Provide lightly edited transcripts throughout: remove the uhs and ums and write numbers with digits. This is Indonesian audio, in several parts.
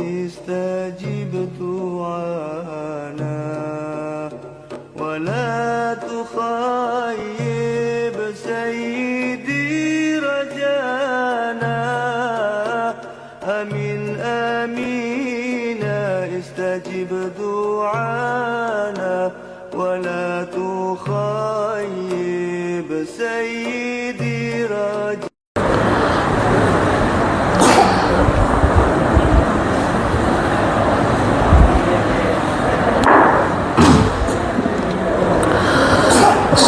استجب دعانا ولا تخيب سيدي رجانا آمين آمين استجب دعانا ولا تخيب سيدي رجانا.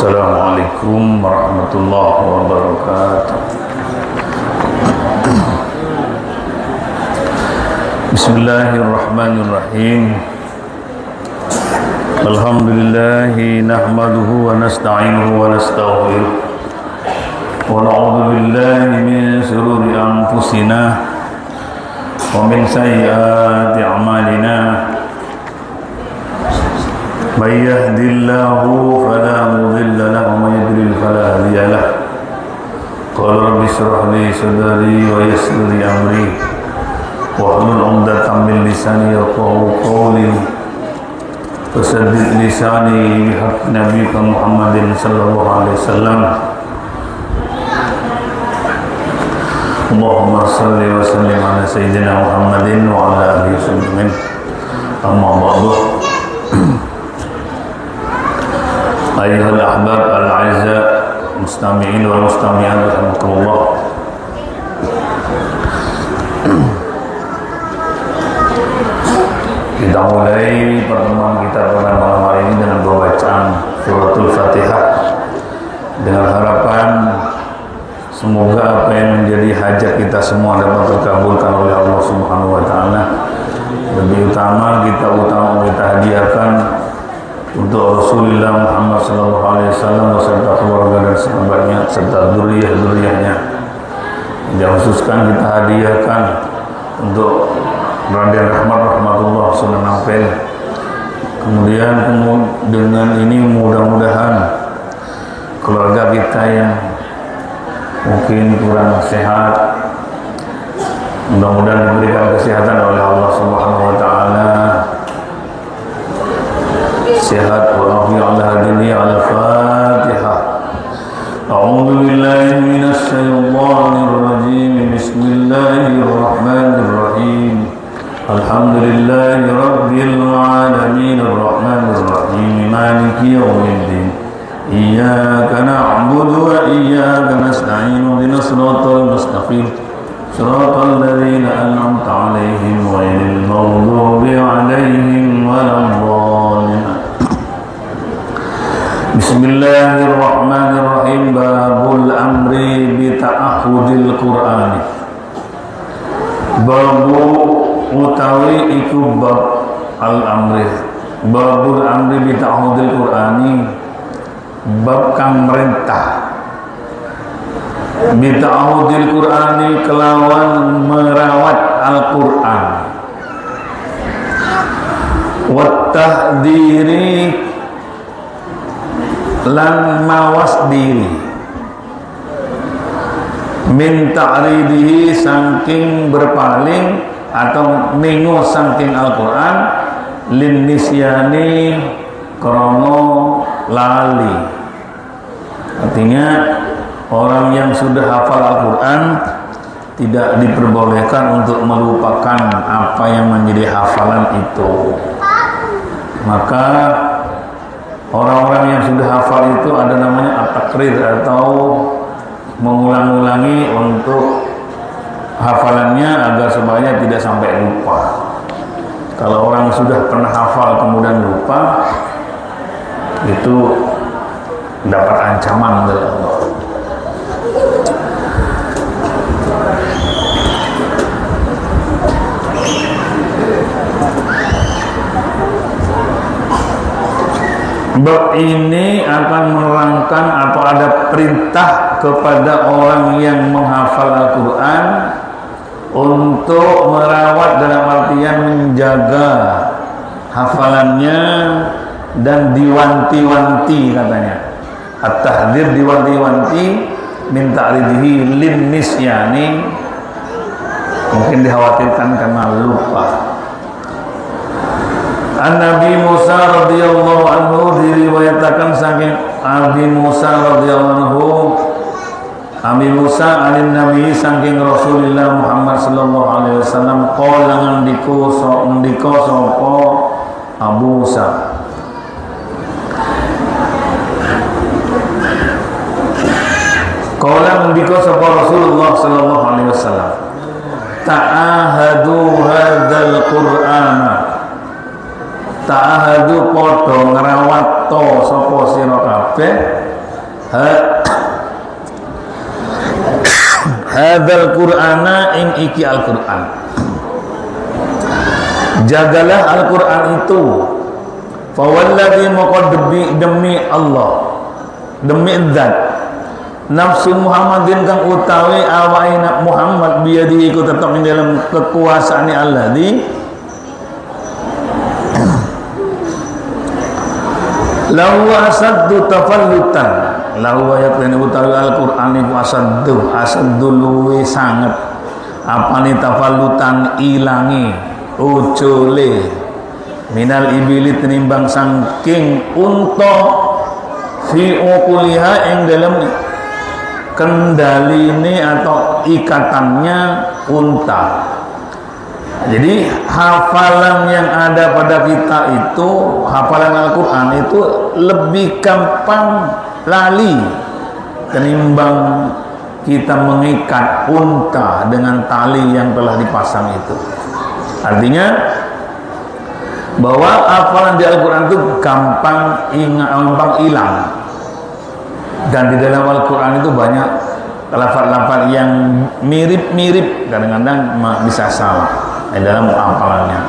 Assalamualaikum warahmatullahi wabarakatuh. Bismillahirrahmanirrahim. Alhamdulillahi nahmaduhu wa nasta'inuhu wa nastaghfiruh wa na'udzu billahi min shururi anfusina wa min sayyiati a'malina. من يهد الله فلا مضل له ومن يضلل فلا هادي له. قال رب اشرح لي صدري ويسر لي امري واحلل عقدة من لساني يفقهوا قولي وسدد لساني بحق نبيك محمد صلى الله عليه وسلم. اللهم صل وسلم على سيدنا محمد وعلى اله وصحبه. اما بعد. Ayyuhal ahbab al-'azza mustami'in wal mustami'at rahimakumullah. Kita mulai pertemuan kita pada malam hari ini dengan bacaan suratul Fatihah dengan harapan semoga apa yang menjadi hajat kita semua dapat terkabulkan oleh Allah Subhanahu wa taala. Lebih utama kita hadiahkan untuk Rasulullah Muhammad sallallahu alaihi wasallam beserta keluarga dan sahabatnya serta dzurriyyah-dzurriyyahnya. Yang khususkan kita hadiahkan untuk Raden rahmatullah sudah nampil. Kemudian dengan ini mudah-mudahan keluarga kita yang mungkin kurang sehat, mudah-mudahan diberikan kesehatan oleh Allah Subhanahu wa taala. Sehat walafiat ala dunia al-Fatihah. A'udzu billahi minasy syaithanir rajim. Bismillahirrahmanirrahim. Alhamdulillahi rabbil alamin arrahmanir rahim maliki yaumiddin. Iyyaka na'budu wa iyyaka nasta'in. Ihdinas siratal mustaqim. Siratal ladzina an'amta 'alaihim ghairil maghdubi 'alaihim waladdallin. Bismillahirrahmanirrahim. Babul amri bi ta'ahudil Qur'ani. Babu utawi iku bab al-amri. Babul amri bi ta'ahudil Qur'ani. Bab kang merintah bi ta'ahudil Qur'ani kelawan merawat Al-Qur'an. Wa tahdiri lan mawas diri min ta'ridihi saking berpaling atau mengo saking Al-Quran lin nisyani krono lali. Artinya orang yang sudah hafal Al-Quran tidak diperbolehkan untuk melupakan apa yang menjadi hafalan itu. Maka orang-orang yang sudah hafal itu ada namanya at-takrir atau mengulang-ulangi untuk hafalannya agar supaya tidak sampai lupa. Kalau orang sudah pernah hafal kemudian lupa, itu dapat ancaman dari Allah. Bab ini akan menerangkan atau ada perintah kepada orang yang menghafal Al-Quran untuk merawat dalam artian menjaga hafalannya dan diwanti-wanti katanya. At-tahdzir diwanti-wanti min ta'ridihi lin nisyani Mungkin dikhawatirkan karena lupa. An Nabi Musa radhiyallahu anhu, diriwayatkan saking Abi Musa radhiyallahu anhu, Abi Musa anin Nabi saking Rasulullah Muhammad sallallahu alaihi wasallam, qala ngendika sapa Abu Musa, qala ngendika sapa Rasulullah sallallahu alaihi wasallam, ta'ahadu hadzal qur'ana, ta'ahadu padha ngrawatto sapa sira kabeh hadzal qur'ana ing iki Al-Qur'an. Jagalah Al-Qur'an itu. Fa walladzi demi Allah, demi zat nafsu Muhammadin kang utawi awake Muhammad biadi iku tetep ing dalam kekuasaane Allah di lahu asaddu tafallutan, lahu ayat yang utawi Al-Qur'an iku asaddu luwe sanget apane tafallutan ilangi ucule minal ibili tinimbang saking unta fi uquliha ing dalam kendaline atau ikatannya unta. Jadi hafalan yang ada pada kita itu, hafalan Al-Quran itu lebih gampang lali ketimbang kita mengikat unta dengan tali yang telah dipasang itu. Artinya bahwa hafalan di Al-Quran itu gampang hilang. Dan di dalam Al-Quran itu banyak lafaz-lafaz yang mirip-mirip, kadang-kadang bisa salah di dalam hafalannya.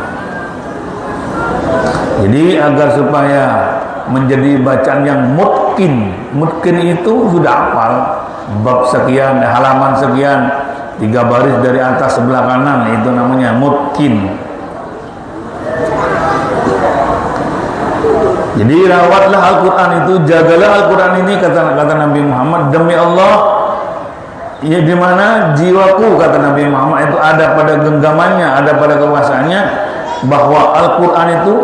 Jadi agar supaya menjadi bacaan yang mutkin itu sudah hafal bab sekian, halaman sekian, 3 baris dari atas sebelah kanan, itu namanya mutkin. Jadi rawatlah Al-Quran itu, jagalah Al-Quran ini, kata Nabi Muhammad, demi Allah, ya di mana jiwaku, kata Nabi Muhammad, itu ada pada genggamannya, ada pada kekuasaannya, bahwa Al-Quran itu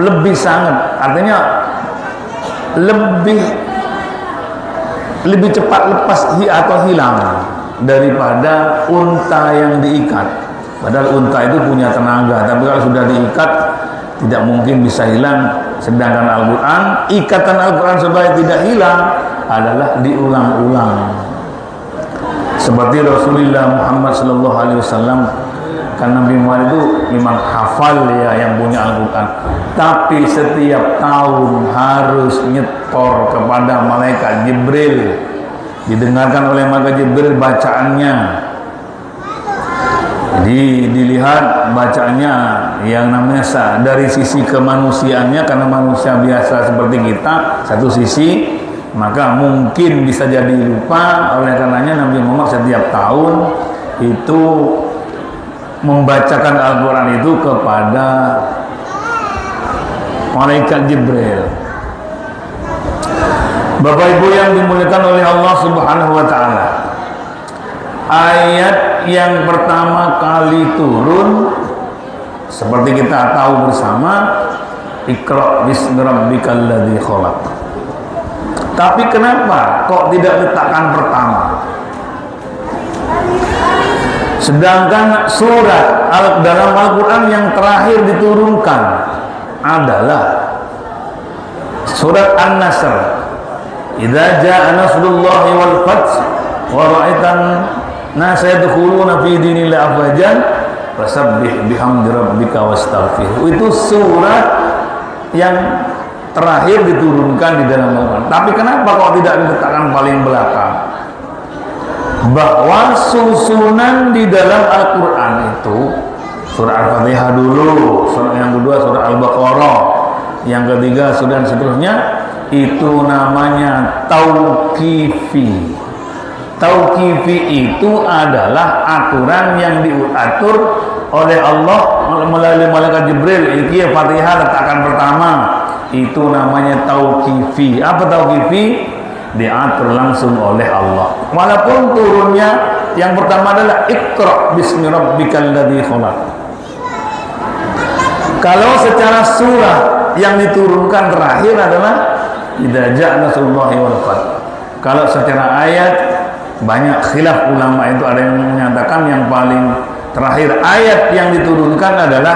lebih sangat, artinya lebih cepat lepas atau hilang daripada unta yang diikat. Padahal unta itu punya tenaga, tapi kalau sudah diikat tidak mungkin bisa hilang. Sedangkan Al-Quran, ikatan Al-Quran supaya tidak hilang adalah diulang-ulang. Seperti Rasulullah Muhammad sallallahu alaihi wasallam, kan Nabi Muhammad itu memang hafal ya yang punya Al-Quran, tapi setiap tahun harus nyetor kepada malaikat Jibril, didengarkan oleh malaikat Jibril bacaannya. Jadi dilihat bacaannya yang namanya dari sisi kemanusiaannya, karena manusia biasa seperti kita satu sisi, maka mungkin bisa jadi lupa. Oleh karenanya Nabi Muhammad setiap tahun itu membacakan Al-Quran itu kepada malaikat Jibril. Bapak Ibu yang dimuliakan oleh Allah Subhanahu wa taala, ayat yang pertama kali turun seperti kita tahu bersama, Iqra bismi rabbikal ladzi khalaq. Tapi kenapa kok tidak letakkan pertama? Sedangkan surat dalam Al-Quran yang terakhir diturunkan adalah surat An-Nasr. Idza jaa nasrullahi wal fath wa ra'aitan nasa yadkhuluna fi dinillahi afwajan fasabbih bihamdi rabbika wastaghfir. Itu surat yang terakhir diturunkan di dalam Al-Quran. Tapi kenapa kok tidak diletakkan paling belakang? Bahwa susunan di dalam Al-Quran itu surah Al-Fatihah dulu, surah yang kedua surah Al-Baqarah, yang ketiga surah dan seterusnya, itu namanya tauqifi. Tauqifi itu adalah aturan yang diatur oleh Allah melalui malaikat Jibril. Iki Fatihah letakkan pertama, itu namanya tauqifi. Apa tauqifi? Diatur langsung oleh Allah. Walaupun turunnya Yang pertama adalah Iqra bismi rabbikal ladzi khalaq. Kalau secara surah yang diturunkan terakhir adalah idza ja'a nasrullahi wal fath. Kalau secara ayat banyak khilaf ulama, itu ada yang menyatakan yang paling terakhir ayat yang diturunkan adalah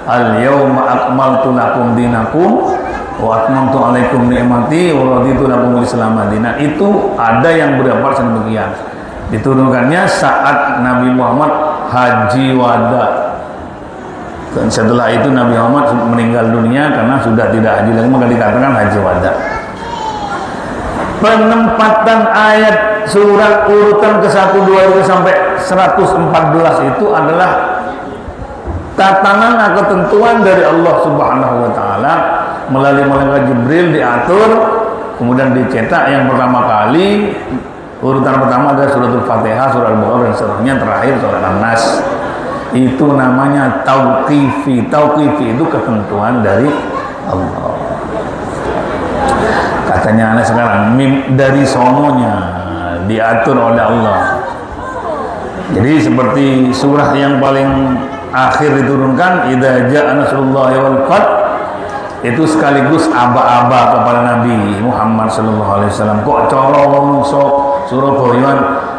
al-yauma akmaltu lakum dinakum wa atmamtu alaikum ni'mati wa raditu lakumul Islam madina. Itu ada yang berpendapat demikian. Diturunkannya saat Nabi Muhammad haji wada. Dan setelah itu Nabi Muhammad meninggal dunia karena sudah tidak haji lagi, maka dikatakan haji wada. Penempatan ayat surat urutan ke-1, 2 sampai 114 itu adalah tatanan atau ketentuan dari Allah Subhanahu wa taala melalui malaikat Jibril diatur, kemudian dicetak. Yang pertama kali urutan pertama adalah suratul Fatihah, surah Al-Baqarah, dan seterusnya, terakhir surat An-Nas. Itu namanya tauqifi. Tauqifi itu ketentuan dari Allah. Katanya anak sekarang dari sononya diatur oleh Allah. Jadi seperti surah yang paling akhir diturunkan idza ja'a nasrullahi wal fath, itu sekaligus aba-aba kepada Nabi Muhammad sallallahu alaihi wasallam. Kok cara ngomong sok Surabaya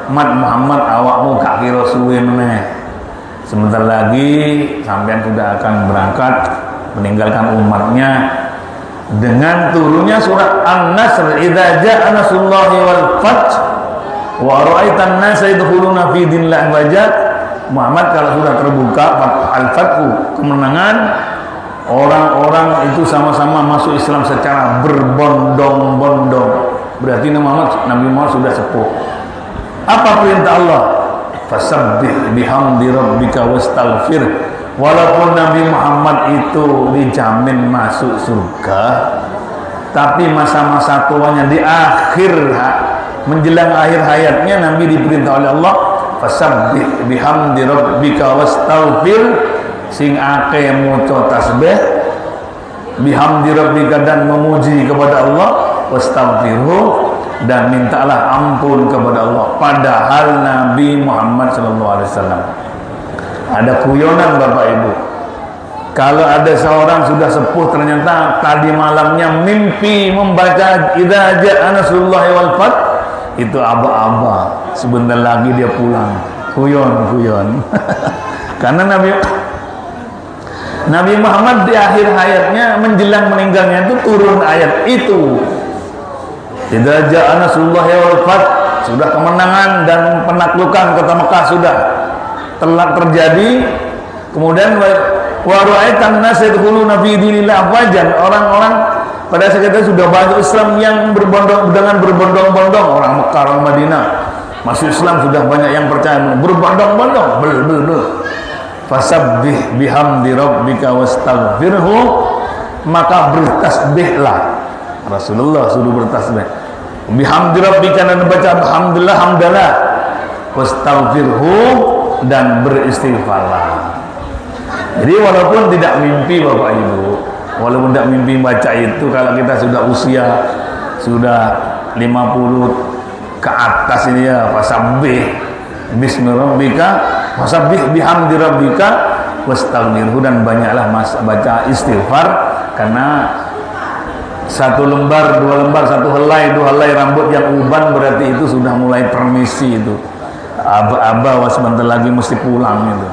mat Muhammad awakmu gak kira suwe meneh. Sebentar lagi sampean sudah akan berangkat meninggalkan umatnya. Dengan turunnya surat An-Nasr idza ja'a nasrullahi wal fath wa ra'aitan nasa yadkhuluna fi dinillahi afwaja. Muhammad, kalau sudah terbuka al-fathu, kemenangan, orang-orang itu sama-sama masuk Islam secara berbondong-bondong, berarti Nabi Muhammad sudah sepuh. Apa perintah Allah? Fasabbih bihamdi rabbika wastaghfir. Walaupun Nabi Muhammad itu dijamin masuk surga, tapi masa-masa tuanya di akhir menjelang akhir hayatnya Nabi diperintah oleh Allah fasabbih bihamdi rabbika wastaghfir, sing akeh maca tasbih bihamdi rabbika dan memuji kepada Allah, wastaghfirhu dan mintalah ampun kepada Allah. Padahal Nabi Muhammad sallallahu alaihi wasallam, ada guyonan Bapak Ibu, kalau ada seorang sudah sepuh ternyata tadi malamnya mimpi membaca idza ja'a nasrullahi wal fath, itu aba-aba, sebentar lagi dia pulang. Guyon karena Nabi Muhammad di akhir hayatnya menjelang meninggalnya itu turun ayat itu idza ja'a nasrullahi wal fath, sudah kemenangan dan penaklukan kota Mekah sudah telah terjadi. Kemudian wa ra'aitan nas yadkhuluna fi dinillahi afwajan, orang-orang pada saat itu sudah banyak Islam yang berbondong-bondong, orang Mekah, orang Madinah masuk Islam, sudah banyak yang percaya, berbondong-bondong. Fasabbih bihamdi rabbika wastaghfirhu, maka bertasbihlah. Rasulullah suruh bertasbih bihamdi rabbika, dan baca alhamdulillah hamdalah, wastaghfirhu dan beristighfarlah. Jadi walaupun tidak mimpi Bapak Ibu, walaupun tidak mimpi baca itu, kalau kita sudah usia sudah 50 ke atas ini ya, fasabbih bismi rabbika wasabbih bihamdi rabbika wastaghfirhu, dan banyaklah baca istighfar. Karena satu lembar, dua lembar, satu helai, dua helai rambut yang uban berarti itu sudah mulai permisi, itu aba-aba sebentar lagi mesti pulang itu.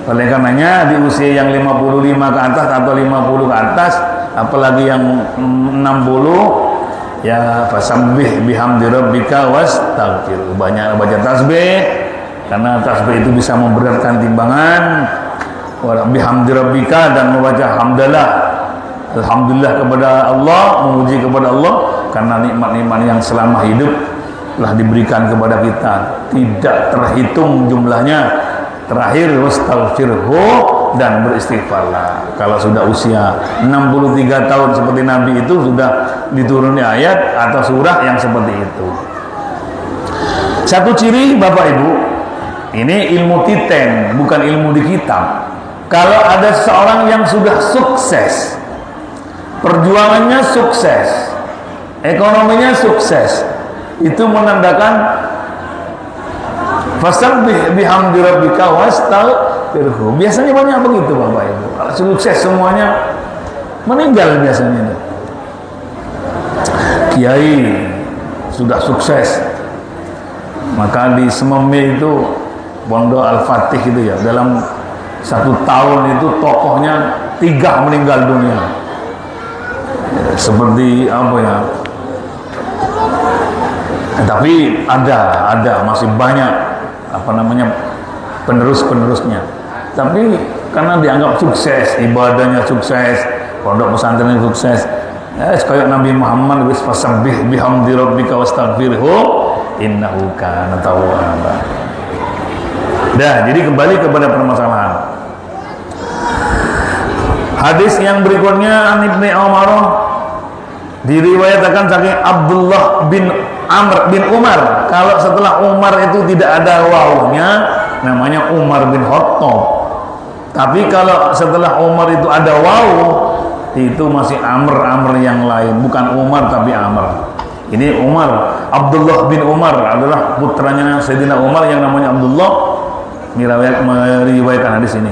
Oleh karenanya di usia yang 55 ke atas atau 50 ke atas, apalagi yang 60, ya fasabbih bihamdi rabbika wastaghfir, banyak baca tasbih, karena tasbih itu bisa memberatkan timbangan. Bihamdi rabbika, dan membaca hamdalah, alhamdulillah kepada Allah, memuji kepada Allah karena nikmat-nikmat yang selama hidup telah diberikan kepada kita, tidak terhitung jumlahnya. Terakhir wastaghfirhu, dan beristighfarlah. Kalau sudah usia 63 tahun seperti Nabi itu, sudah dituruni ayat atau surah yang seperti itu. Satu ciri Bapak Ibu, ini ilmu titen, bukan ilmu di kitab. Kalau ada seorang yang sudah sukses, perjuangannya sukses, ekonominya sukses, itu menandakan Fasabbih bihamdi rabbika wastaghfirhu. Biasanya banyak begitu Bapak Ibu. Kalau sukses semuanya meninggal biasanya. Kiai sudah sukses, maka di Sememi itu Pondok Al-Fatih itu ya, dalam 1 tahun itu tokohnya 3 meninggal dunia. Seperti apa ya, tapi ada masih banyak apa namanya penerusnya, tapi karena dianggap sukses, ibadahnya sukses, pondok pesantren sukses, kayak Nabi Muhammad wis fasabbih bihamdi rabbika wastaghfirhu innahu kana tawwaba. Dah, jadi kembali kepada permasalahan. Hadis yang berikutnya an Ibnu Umar diriwayatkan saking Abdullah bin Amr bin Umar, kalau setelah Umar itu tidak ada wawunya namanya Umar bin Khattab, tapi kalau setelah Umar itu ada wawu itu masih Amr yang lain, bukan Umar tapi Amr. Ini Umar, Abdullah bin Umar adalah putranya Sayyidina Umar yang namanya Abdullah, meriwayatkan hadis ini.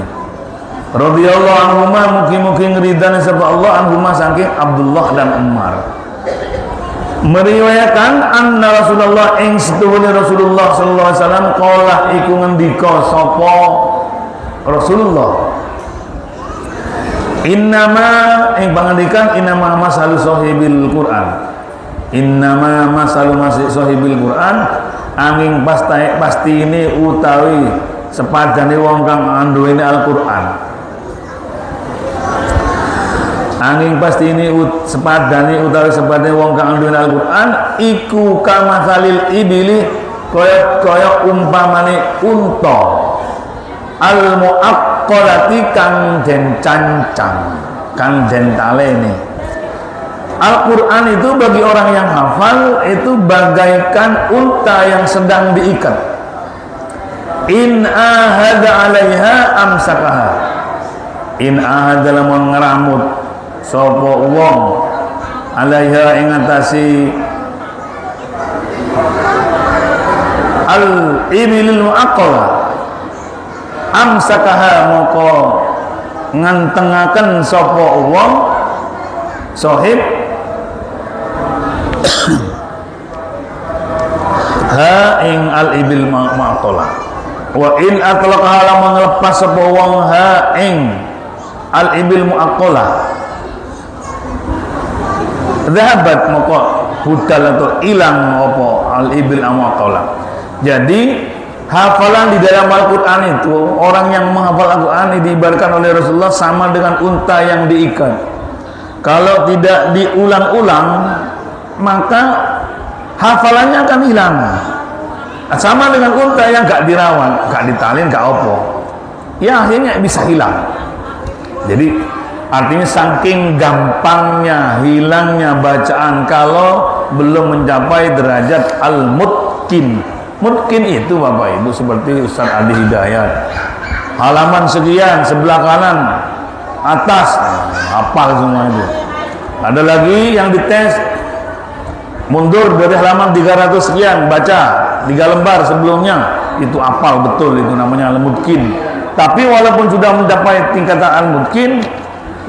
Radhiyallahu anhuma, mugi-mugi ngridani sapa Allah anhuma saking Abdullah dan Umar. Meriwayatkan anna Rasulullah ing setuhune Rasulullah sallallahu alaihi wasallam qala iku ngendika sapa Rasulullah, innama ing pangandikan innama masalu sahibil Quran, innama masalu sahibil Quran, angin pasti ini utawi sepadane wong kang anduweni Al-Qur'an. Angin pasti ini sepadane utawi sepadane wong kang anduweni Al-Qur'an iku kamatsalil ibili, kaya umpamane unta al-muaqqalati kang den cancang, kang den talene. Al-Quran itu bagi orang yang hafal itu bagaikan unta yang sedang diikat. In ahada alaiha amsakaha, in ahada lamun ngeramut sopo wong alaiha ing atasi al-ibilil muaqqala amsakaha, moko ngantengaken sopo wong sahib ha ing al-ibil muaqqala, wa in atlaqaha lamun ngelepas sapa wong ha ing al-ibil muaqqala dhahabat, moko budal atau hilang apa al-ibil muaqqala. Jadi hafalan di dalam Al-Quran itu, orang yang menghafal Al-Quran diibaratkan oleh Rasulullah sama dengan unta yang diikat. Kalau tidak diulang-ulang maka hafalannya akan hilang. Sama dengan unta yang gak dirawat, gak ditalin, gak opo, ya akhirnya bisa hilang. Jadi artinya saking gampangnya hilangnya bacaan kalau belum mencapai derajat al-mutqin. Mutqin itu Bapak Ibu seperti Ustaz Adi Hidayat, halaman sekian sebelah kanan atas hafal semua itu. Ada lagi yang dites mundur dari halaman 300 sekian baca 3 lembar sebelumnya, itu hafal betul, itu namanya al-mutqin. Tapi walaupun sudah mencapai tingkatan al-mutqin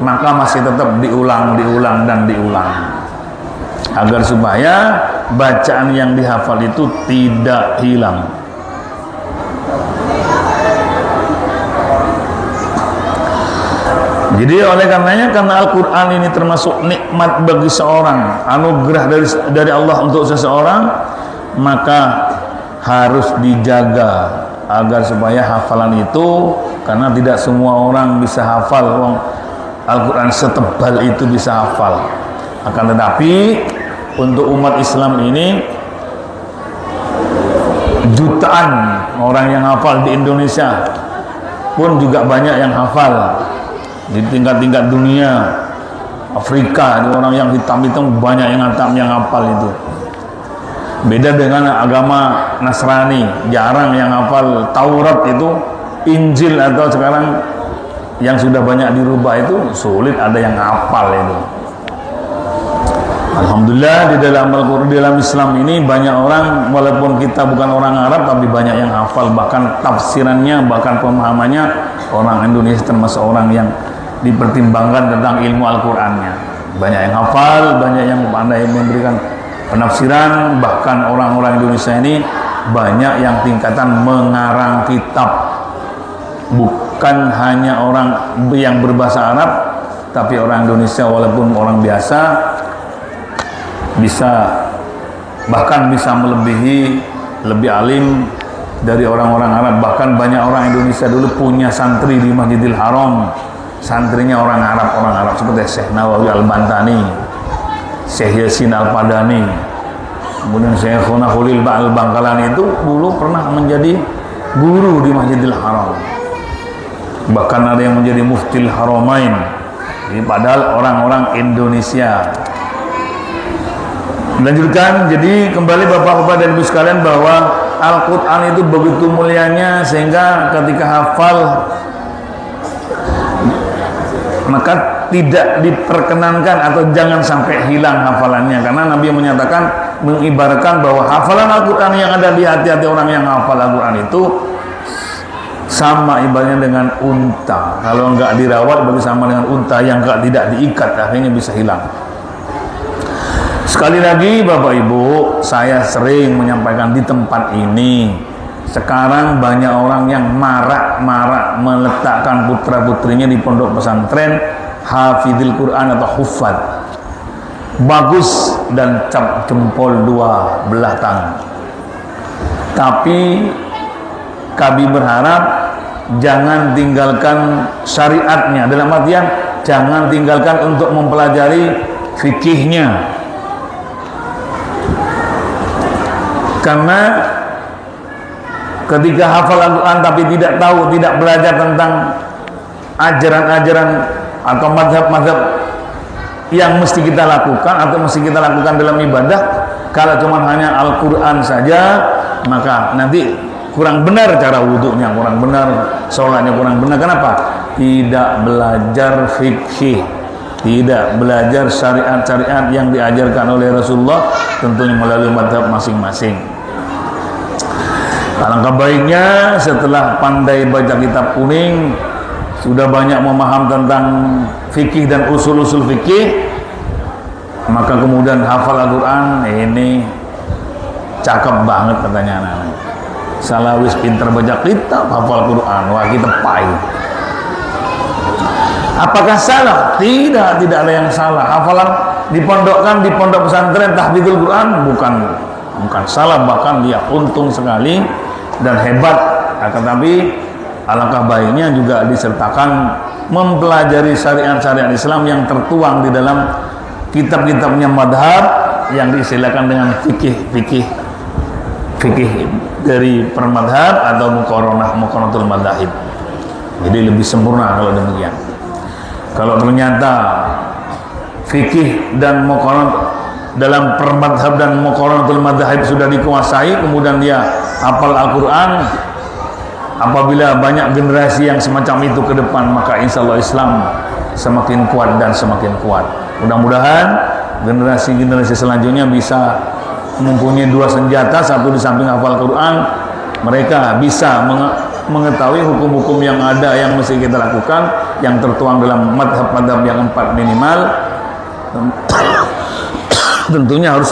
maka masih tetap diulang agar supaya bacaan yang dihafal itu tidak hilang. Jadi oleh karenanya, karena Al-Quran ini termasuk nikmat bagi seorang, anugerah dari Allah untuk seseorang, maka harus dijaga agar supaya hafalan itu, karena tidak semua orang bisa hafal Al-Quran setebal itu bisa hafal. Akan tetapi untuk umat Islam ini jutaan orang yang hafal di Indonesia pun juga banyak yang hafal. Di tingkat-tingkat dunia, Afrika, di orang yang hitam-hitam banyak yang hafal itu. Beda dengan agama Nasrani, jarang yang hafal Taurat itu, Injil atau sekarang yang sudah banyak dirubah itu sulit ada yang hafal itu. Alhamdulillah di dalam Al-Quran, di dalam Islam ini banyak orang, walaupun kita bukan orang Arab, tapi banyak yang hafal, bahkan tafsirannya, bahkan pemahamannya orang Indonesia termasuk orang yang dipertimbangkan tentang ilmu Al-Qurannya. Banyak yang hafal, banyak yang pandai memberikan penafsiran, bahkan orang-orang Indonesia ini banyak yang tingkatan mengarang kitab. Bukan hanya orang yang berbahasa Arab, tapi orang Indonesia walaupun orang biasa bahkan bisa melebihi, lebih alim dari orang-orang Arab. Bahkan banyak orang Indonesia dulu punya santri di Masjidil Haram, santrinya orang Arab seperti Syekh Nawawi Al-Bantani, Syekh Yasin Al-Padani, kemudian Syekh Khalil Al-Bangkalani itu dulu pernah menjadi guru di Masjidil Haram. Bahkan ada yang menjadi muftil Haramain, padahal orang-orang Indonesia. Lanjutkan, jadi kembali Bapak-bapak dan Ibu sekalian bahwa Al-Quran itu begitu mulianya sehingga ketika hafal maka tidak diperkenankan atau jangan sampai hilang hafalannya, karena Nabi menyatakan, mengibaratkan bahwa hafalan Al-Quran yang ada di hati-hati orang yang hafal Al-Quran itu sama ibaratnya dengan unta. Kalau enggak dirawat berarti sama dengan unta yang tidak diikat, akhirnya bisa hilang. Sekali lagi Bapak Ibu, saya sering menyampaikan di tempat ini, sekarang banyak orang yang marak-marak meletakkan putra-putrinya di pondok pesantren hafidil Quran atau hufad. Bagus dan cap jempol dua belah tangan. Tapi kami berharap jangan tinggalkan syariatnya, dalam artian jangan tinggalkan untuk mempelajari fikihnya. Karena ketika hafal Al-Quran tapi tidak tahu, tidak belajar tentang ajaran-ajaran atau mazhab-mazhab yang mesti kita lakukan atau mesti kita lakukan dalam ibadah, kalau cuma hanya Al-Quran saja, maka nanti kurang benar cara wudhunya, kurang benar sholatnya, kurang benar. Kenapa? Tidak belajar fikih, tidak belajar syariat-syariat yang diajarkan oleh Rasulullah, tentunya melalui mazhab masing-masing. Alangkah baiknya setelah pandai baca kitab kuning, sudah banyak memaham tentang fikih dan usul-usul fikih, maka kemudian hafal Al-Quran, ini cakep banget katanya anak-anak. Salawis pinter baca kitab, hafal Quran, wah kita pahit. Apakah salah? Tidak ada yang salah. Hafalan dipondokkan di pondok pesantren tahfidzul Quran bukan salah, bahkan dia untung sekali dan hebat. Akan tapi alangkah baiknya juga disertakan mempelajari syariat-syariat Islam yang tertuang di dalam kitab-kitabnya madhab yang diistilahkan dengan fikih dari permadhab atau muqaronatul madhahib. Jadi lebih sempurna kalau demikian. Kalau ternyata fikih dan muqaronah dalam permadhab dan muqaronatul madhahib sudah dikuasai, kemudian dia hafal Al-Quran, apabila banyak generasi yang semacam itu ke depan, maka insya Allah Islam semakin kuat dan semakin kuat. Mudah-mudahan generasi-generasi selanjutnya bisa mempunyai dua senjata, satu di samping hafal Quran, mereka bisa mengetahui hukum-hukum yang ada yang mesti kita lakukan, yang tertuang dalam madhab-madhab yang 4 minimal. Tentunya harus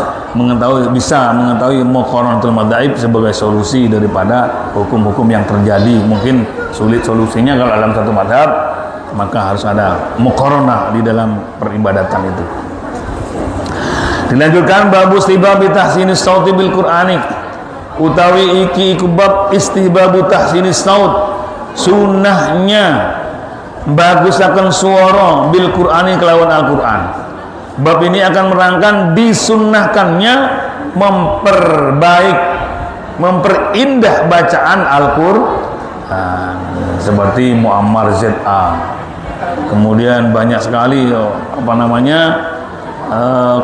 bisa mengetahui muqaronatul madhahib sebagai solusi daripada hukum-hukum yang terjadi. Mungkin sulit solusinya kalau dalam satu madhab, maka harus ada muqaronah di dalam peribadatan itu. Dilanjutkan, babu istihbabi tahsinis sauti bil Qur'ani, utawi iki bab istihbabu tahsinis saut, sunnahnya bagusaken suara bil Qur'ani kelawan Al-Quran. Bab ini akan merangkan disunnahkannya memperindah bacaan Al-Quran, seperti Muammar ZA. Kemudian banyak sekali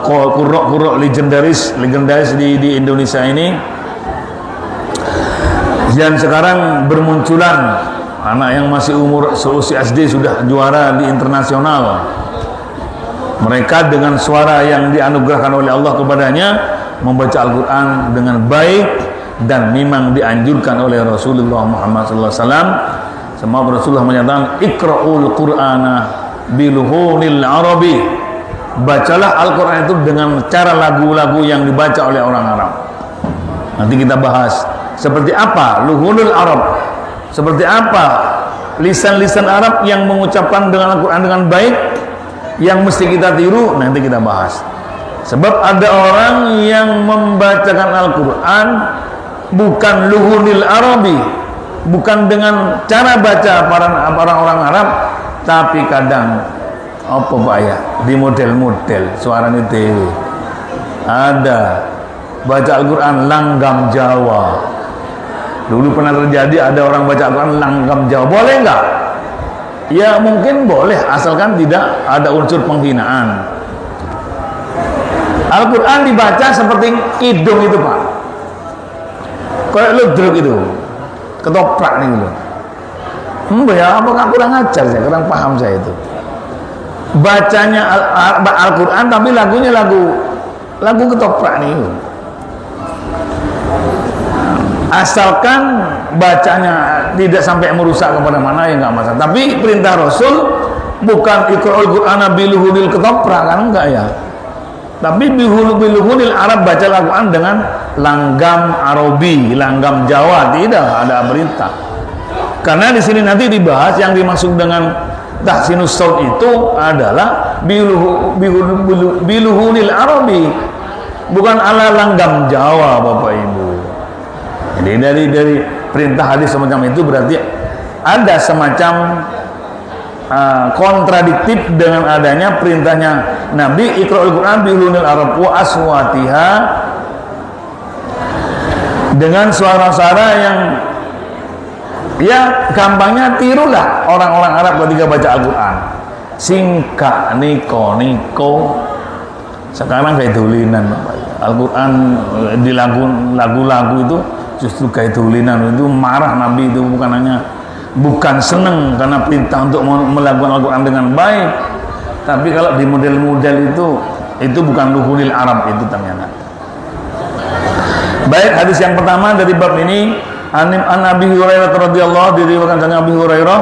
qurra legendaris di Indonesia ini, dan sekarang bermunculan anak yang masih umur seusia SD sudah juara di internasional. Mereka dengan suara yang dianugerahkan oleh Allah kepadanya membaca Al-Quran dengan baik, dan memang dianjurkan oleh Rasulullah Muhammad SAW. Semua Rasulullah menyatakan, Iqra'ul Qur'ana biluhunil Arabi. Bacalah Al-Quran itu dengan cara lagu-lagu yang dibaca oleh orang Arab. Nanti kita bahas seperti apa luhunul Arab, seperti apa lisan-lisan Arab yang mengucapkan dengan Al-Quran dengan baik, yang mesti kita tiru. Nanti kita bahas. Sebab ada orang yang membacakan Al-Quran bukan luhunil Arabi, bukan dengan cara baca para orang Arab, tapi kadang apa Pak ya, di model-model suaranya dewe. Ada baca Al-Quran langgam Jawa. Dulu pernah terjadi ada orang baca Al-Quran langgam Jawa. Boleh nggak? Ya mungkin boleh, asalkan tidak ada unsur penghinaan. Al-Quran dibaca seperti kidung itu Pak, kayak ludruk itu, ketoprak nih loh. Ya apakah kurang ajar saya, kurang paham saya itu. Bacanya Al-Quran tapi lagunya lagu ketoprak nih. Asalkan bacanya tidak sampai merusak kemana-mana ya nggak masalah. Tapi perintah Rasul bukan Iqra'ul Qur'ana biluhunil ketoprak, kan enggak ya. Tapi biluhunil Arab, baca Al-Quran dengan langgam Arabi, langgam Jawa, tidak ada perintah. Karena di sini nanti dibahas yang dimaksud dengan tahsinus saut itu adalah biluhunil Arabi, bukan ala langgam Jawa Bapak Ibu. Jadi dari perintah hadis semacam itu berarti ada semacam kontradiktif dengan adanya perintahnya Nabi Iqra'ul Quran biluhunil Arab wa aswatiha, dengan suara-suara yang ya gampangnya tirulah orang-orang Arab ketika baca Al-Quran. Singka niko sekarang kayak tulinan Al-Quran di lagu-lagu itu justru kayak tulinan. Itu marah Nabi itu, bukan seneng karena perintah untuk melakukan Al-Quran dengan baik, tapi kalau di model-model itu bukan luhunil Arab itu ternyata. Baik, hadis yang pertama dari bab ini, an Abi Hurairah radhiyallahu diriwayatkan dari Abi Hurairah,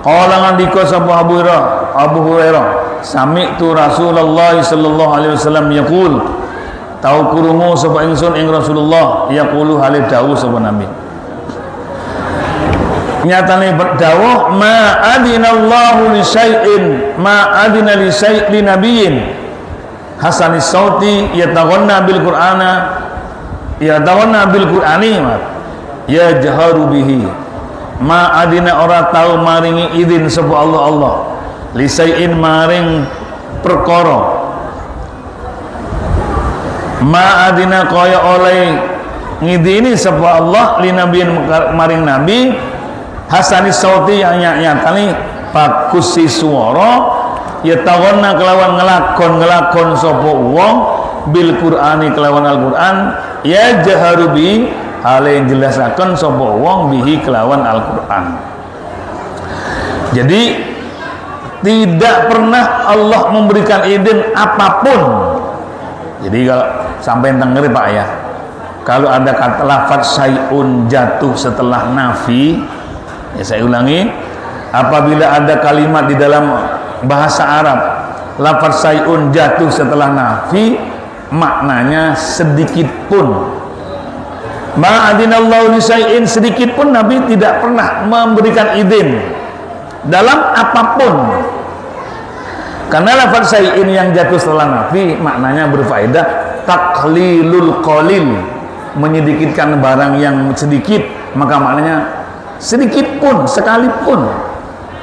qala ngandika sapa Abu Hurairah, sami'tu Rasulullah sallallahu alaihi wasallam yaqul, tau krungu sapa ingsun ing Rasulullah yaqulu halid dawuh sapa Nabi. Nyatane berdawuh, ma adinallahu li syai'in ma adina li syai'in nabiyyin hasanis sauti yataghanna bil qur'ana ya jaharu bihi, ma adina ora tau maringi izin sapa Allah li syai'in maring perkara, ma adina kaya oleh ngidini sapa Allah li nabiyyin maring nabi hasanis sauti yang nyatani bagus si suara, ya tawonna kelawan ngelakon sapa wong bil Qur'ani kelawan Al-Qur'an, ya jaharubi hale jelasaken sapa wong bihi kelawan Al-Qur'an. Jadi tidak pernah Allah memberikan izin apapun. Jadi kalau sampai denger Pak ya, kalau ada kata lafaz syai'un jatuh setelah nafi, ya saya ulangi, apabila ada kalimat di dalam bahasa Arab lafaz syai'un jatuh setelah nafi, maknanya sedikit pun, ma'adinallahu li syai'in, sedikit pun Nabi tidak pernah memberikan izin dalam apapun. Karena lafaz syai'in yang jatuh setelah nafi maknanya berfaedah taklilul qalil, menyedikitkan barang yang sedikit, maka maknanya sedikit pun, sekalipun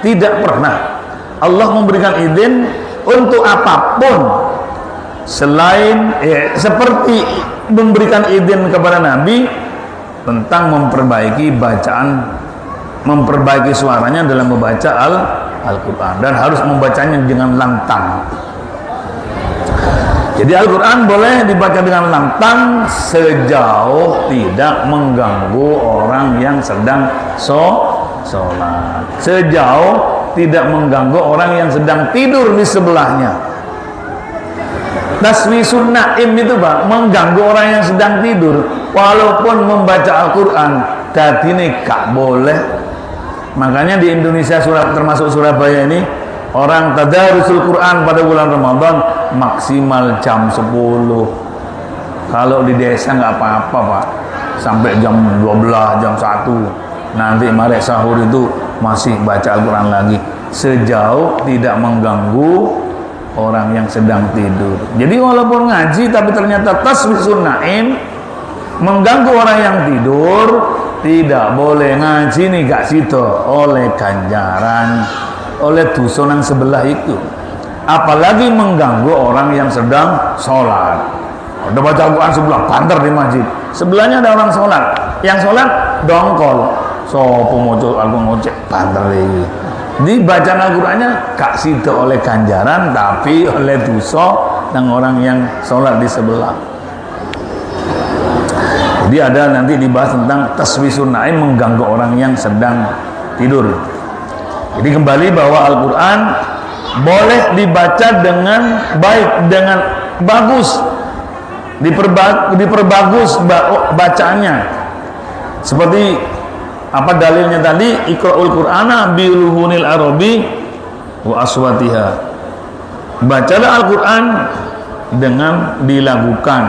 tidak pernah Allah memberikan izin untuk apapun selain seperti memberikan izin kepada Nabi tentang memperbaiki bacaan, memperbaiki suaranya dalam membaca Al-Quran, dan harus membacanya dengan lantang. Jadi Al-Quran boleh dibaca dengan lantang sejauh tidak mengganggu orang yang sedang sholat, sejauh tidak mengganggu orang yang sedang tidur di sebelahnya. Taswisun naim itu Pak, mengganggu orang yang sedang tidur walaupun membaca Al-Quran. Jadi ini gak boleh. Makanya di Indonesia termasuk Surabaya ini, orang tadarusul Quran pada bulan Ramadan maksimal jam 10. Kalau di desa nggak apa-apa Pak, sampai jam 12, jam 1. Nanti marek sahur itu masih baca Al-Quran lagi, sejauh tidak mengganggu orang yang sedang tidur. Jadi walaupun ngaji tapi ternyata taswisun naim, mengganggu orang yang tidur, tidak boleh ngaji nih gak situ, oleh ganjaran, oleh dusun yang sebelah itu. Apalagi mengganggu orang yang sedang sholat. Udah baca Al-Quran sebelah, banter di masjid, sebelahnya ada orang sholat, yang sholat dongkol, sopo moco Al-Quran ngocek, banter lagi. Di bacaan Al-Qurannya gak situ oleh ganjaran, tapi oleh dosa dan orang yang sholat di sebelah. Jadi ada nanti dibahas tentang taswisun naim, mengganggu orang yang sedang tidur. Jadi kembali bahwa Al-Quran boleh dibaca dengan baik, dengan bagus, diperbagus bacaannya. Seperti apa dalilnya tadi? Iqra'ul Qur'ana biluhunil arabi wa aswatiha. Bacalah Al-Quran dengan dilagukan.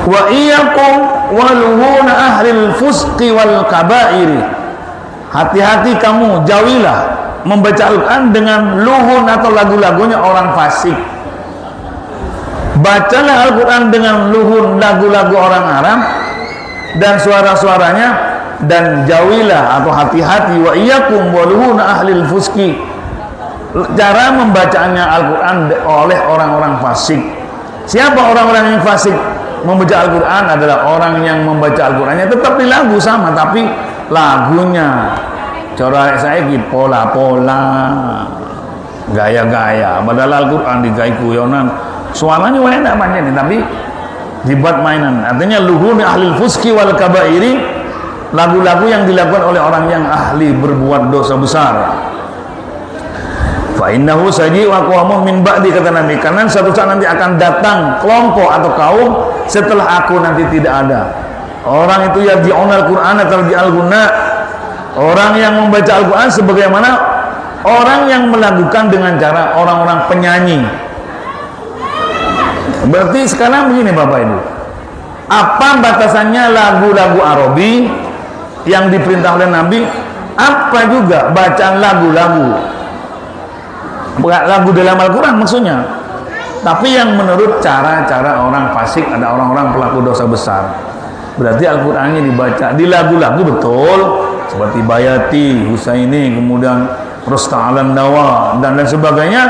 Wa iyyakum waluhuna ahlil fusqi wal kabairi. Hati-hati kamu, jauhilah membaca Al-Quran dengan luhun atau lagu-lagunya orang fasik. Bacalah Al-Quran dengan luhun lagu-lagu orang Arab dan suara-suaranya, dan jauhilah atau hati-hati wa iyyakum waluhuna ahlil fusqi. Cara membacaannya Al-Quran oleh orang-orang fasik. Siapa orang-orang yang fasik? Membaca Al-Quran adalah orang yang membaca Al-Qurannya tetap di lagu sama, tapi lagunya cara saya gitu, pola-pola, gaya-gaya. Padahal Al-Quran digawe guyonan, suaranya enak banget nih, tapi dibuat mainan. Artinya luhuni ahlil fuski wal kabairi, lagu-lagu yang dilakukan oleh orang yang ahli berbuat dosa besar. Fa innahu saji'u aqwamun min ba'di, kata Nabi, karena suatu saat nanti akan datang kelompok atau kaum setelah aku nanti tidak ada. Orang itu yarji'unal Qur'ana tarji'al-gunna, orang yang membaca Al-Quran sebagaimana orang yang melakukan dengan cara orang-orang penyanyi. Berarti sekarang begini Bapak Ibu, apa batasannya lagu-lagu Arabi yang diperintah oleh Nabi? Apa juga bacaan lagu-lagu, bukan lagu dalam Al-Quran maksudnya, tapi yang menurut cara-cara orang fasik, ada orang-orang pelaku dosa besar. Berarti Al-Qurannya dibaca di lagu-lagu, betul, seperti Bayati, Husaini, kemudian Rusta'alan Dawa dan lain sebagainya,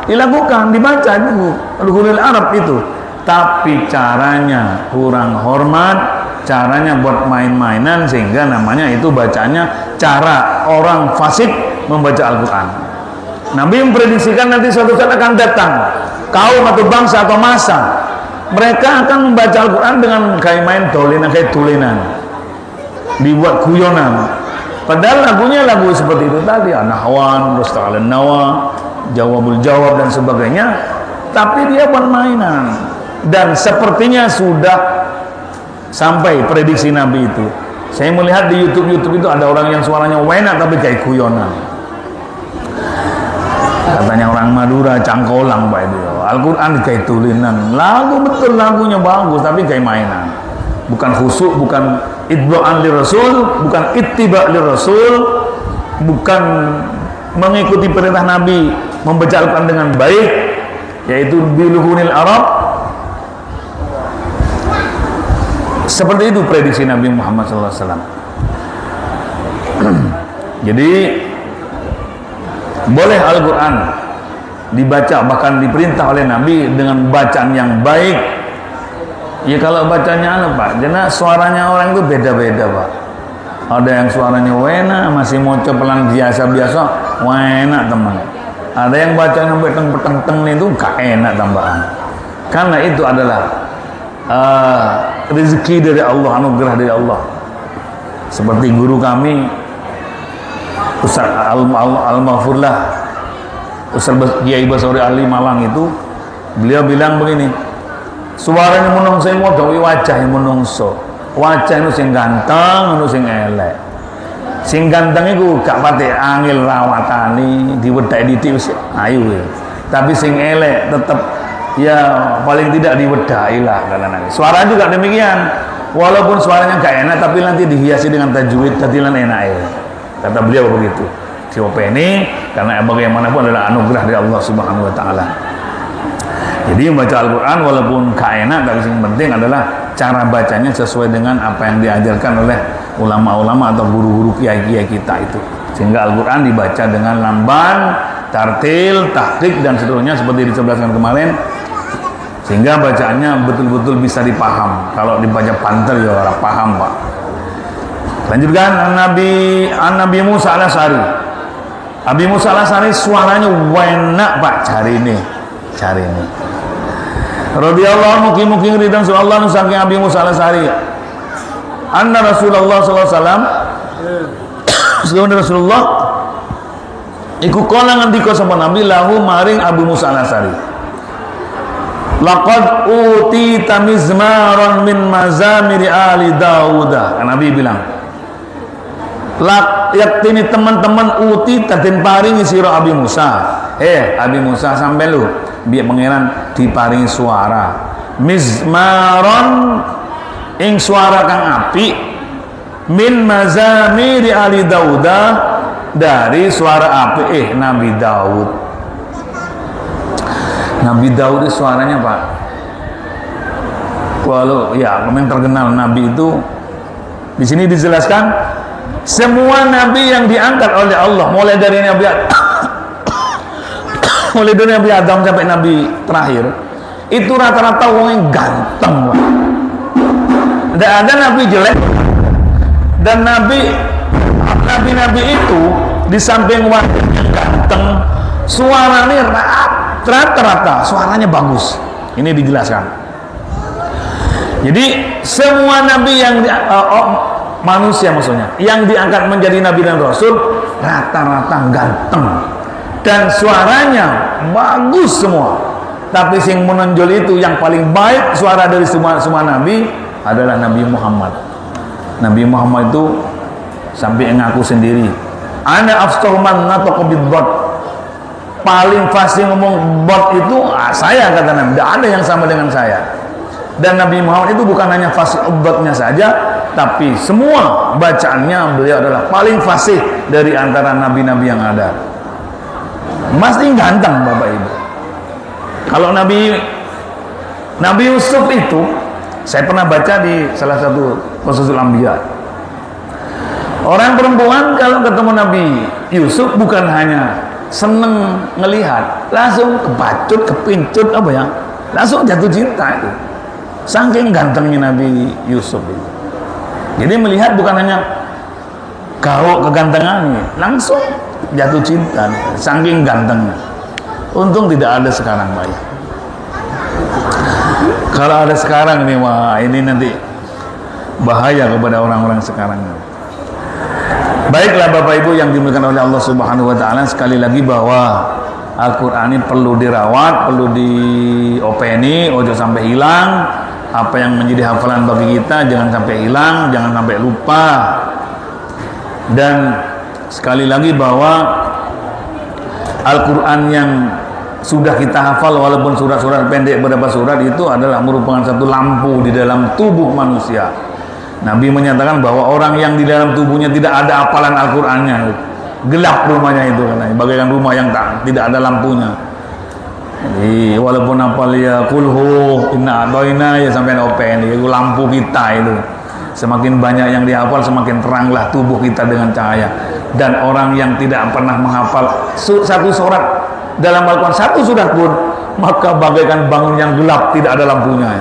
dilakukan, dibaca itu Al-Qur'anul Arab itu, tapi caranya kurang hormat, caranya buat main-mainan, sehingga namanya itu bacanya cara orang fasik membaca Al-Quran. Nabi memprediksikan nanti suatu saat akan datang kaum atau bangsa atau masa, mereka akan membaca Al-Quran dengan kayak main dolinan, kayak tulinan, dibuat guyonan. Padahal lagunya lagu seperti itu tadi, Nahwan, Rusta'alan Nawa, Jawabul Jawab dan sebagainya, tapi dia buat mainan. Dan sepertinya sudah sampai prediksi Nabi itu. Saya melihat di YouTube itu ada orang yang suaranya enak tapi kayak guyonan. Katanya orang Madura, cangkolang Pak itu. Al-Quran kayak tulinan, lagu betul, lagunya bagus tapi kayak mainan. Bukan khusyuk, bukan itba'an lir Rasul, bukan ittiba' lir Rasul, bukan mengikuti perintah Nabi membaca Al-Quran dengan baik, yaitu biluhunil Arab. Seperti itu prediksi Nabi Muhammad SAW. Jadi boleh Al-Quran dibaca, bahkan diperintah oleh Nabi dengan bacaan yang baik. Ya kalau bacanya Pak, karena suaranya orang itu beda-beda Pak. Ada yang suaranya wena, masih moco pelan biasa-biasa, wena teman. Ada yang bacanya peteng-peteng itu gak enak tambahan. Karena itu adalah rezeki dari Allah, anugerah dari Allah. Seperti guru kami Ustaz Al-Mahfurlah, Ustaz Kiai Basori Ali Malang itu, beliau bilang begini, suaranya menungso yang modawi wajah yang menungso, wajah itu sing ganteng, itu sing elek. Sing ganteng itu gak pati angil rawatani, diwedai didik ayu ya. Tapi sing elek tetap ya paling tidak diwedai lah karena suara juga demikian, walaupun suaranya gak enak tapi nanti dihiasi dengan tajwid tadilan enak ya. Kata beliau begitu. Siapa ini karena bagaimanapun adalah anugerah dari Allah Subhanahu wa taala. Jadi membaca Al-Qur'an walaupun gak enak, tapi yang penting adalah cara bacanya sesuai dengan apa yang diajarkan oleh ulama-ulama atau guru-guru kiai-kiai kita itu. Sehingga Al-Qur'an dibaca dengan lamban, tartil, tahqiq dan seterusnya seperti dijelaskan kemarin. Sehingga bacaannya betul-betul bisa dipaham. Kalau dibaca panter ya orang paham, Pak. Lanjutkan Nabi Musa al-Asy'ari. Nabi Musa al-Asy'ari suaranya enak, Pak, cari ini. Radhiyallahu mugi-mugi ridwan sallallahu saking Nabi Musa al-Asy'ari. Anna Rasulullah sallallahu alaihi wasallam sebelum Rasulullah iku kala ngendika sapa Nabi lahu maring Abu Musa al-Asy'ari. Laqad utita mizmaran min mazamiri ali Dauda. Nabi bilang, yaktini teman-teman uti taden paringi sira Abi Musa. Abi Musa sampai lu biar pangeran diparingi suara mizmaron ing suara kang api min mazamiri ali Dauda dari suara api Nabi Daud. Nabi Daud itu suaranya, Pak, walau ya yang terkenal Nabi itu di sini dijelaskan semua Nabi yang diangkat oleh Allah mulai dari Nabi Adam sampai Nabi terakhir itu rata-rata orang yang ganteng, Pak. Tidak ada Nabi jelek. Dan Nabi itu di samping wajah yang ganteng, suaranya rata-rata suaranya bagus. Ini dijelaskan. Jadi semua Nabi yang manusia maksudnya yang diangkat menjadi Nabi dan Rasul rata-rata ganteng dan suaranya bagus semua. Tapi yang menonjol itu yang paling baik suara dari semua Nabi adalah Nabi Muhammad. Nabi Muhammad itu sampai ngaku sendiri, ana afsahu man nataqa bid-dhat. Paling fasih ngomong bot itu saya, kata Nabi. Tidak ada yang sama dengan saya. Dan Nabi Muhammad itu bukan hanya fasih botnya saja, tapi semua bacaannya beliau adalah paling fasih dari antara nabi-nabi yang ada. Masih ganteng, Bapak Ibu. Kalau Nabi Yusuf itu saya pernah baca di salah satu Qasasul Anbiya. Orang perempuan kalau ketemu Nabi Yusuf bukan hanya seneng ngelihat, langsung kebacut, kepincut langsung jatuh cinta itu. Saking gantengnya Nabi Yusuf itu. Jadi melihat bukan hanya kau kegantengannya, langsung jatuh cinta, saking gantengnya. Untung tidak ada sekarang, Pak. Kalau ada sekarang nih, wah ini nanti bahaya kepada orang-orang sekarang. Baiklah Bapak Ibu yang dimuliakan oleh Allah Subhanahu wa taala, sekali lagi bahwa Al-Qur'an ini perlu dirawat, perlu diopeni, ojo sampai hilang. Apa yang menjadi hafalan bagi kita jangan sampai hilang, jangan sampai lupa. Dan sekali lagi bahwa Al-Quran yang sudah kita hafal walaupun surat-surat pendek beberapa surat itu adalah merupakan satu lampu di dalam tubuh manusia. Nabi menyatakan bahwa orang yang di dalam tubuhnya tidak ada hafalan Al-Qurannya, gelap rumahnya itu, bagaikan rumah yang tidak ada lampunya. Jadi walaupun hafal ya kulhu inna a'tayna ya sampai open itu lampu kita itu. Semakin banyak yang dihafal semakin teranglah tubuh kita dengan cahaya. Dan orang yang tidak pernah menghafal satu surat dalam Al-Quran, satu surat pun, maka bagaikan bangun yang gelap tidak ada lampunya.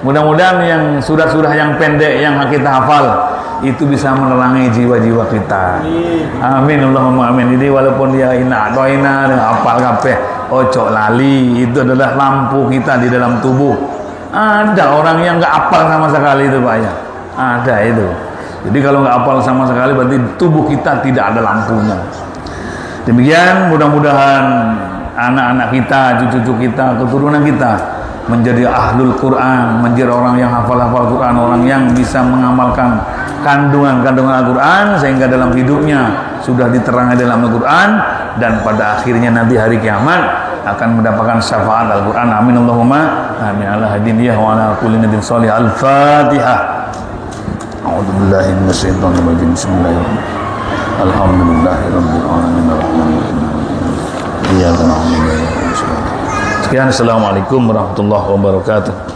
Mudah-mudahan yang surat-surat yang pendek yang kita hafal itu bisa menerangi jiwa-jiwa kita. Amin Allahumma amin. Jadi walaupun dia inna a'tayna hafal kabeh, ojo lali, itu adalah lampu kita di dalam tubuh. Ada orang yang nggak hafal sama sekali itu, Pak ya. Ada itu. Jadi kalau nggak hafal sama sekali berarti tubuh kita tidak ada lampunya. Demikian mudah-mudahan anak-anak kita, cucu-cucu kita, keturunan kita menjadi ahlul Quran, menjadi orang yang hafal-hafal Quran, orang yang bisa mengamalkan kandungan-kandungan Al-Quran sehingga dalam hidupnya sudah diterangkan dalam Al-Quran dan pada akhirnya nanti hari kiamat akan mendapatkan syafaat Al-Quran. Amin Allahumma amin. Ala hadiniyah wa ala kulli nadin salih. Al-Fatihah. A'udzubillahi minasyaitonir rajim. Bismillahirrahmanirrahim. Alhamdulillahirabbil alamin arrahmanirrahim. Iyyaka na'budu wa iyyaka nasta'in. Sekian, assalamualaikum warahmatullahi wabarakatuh.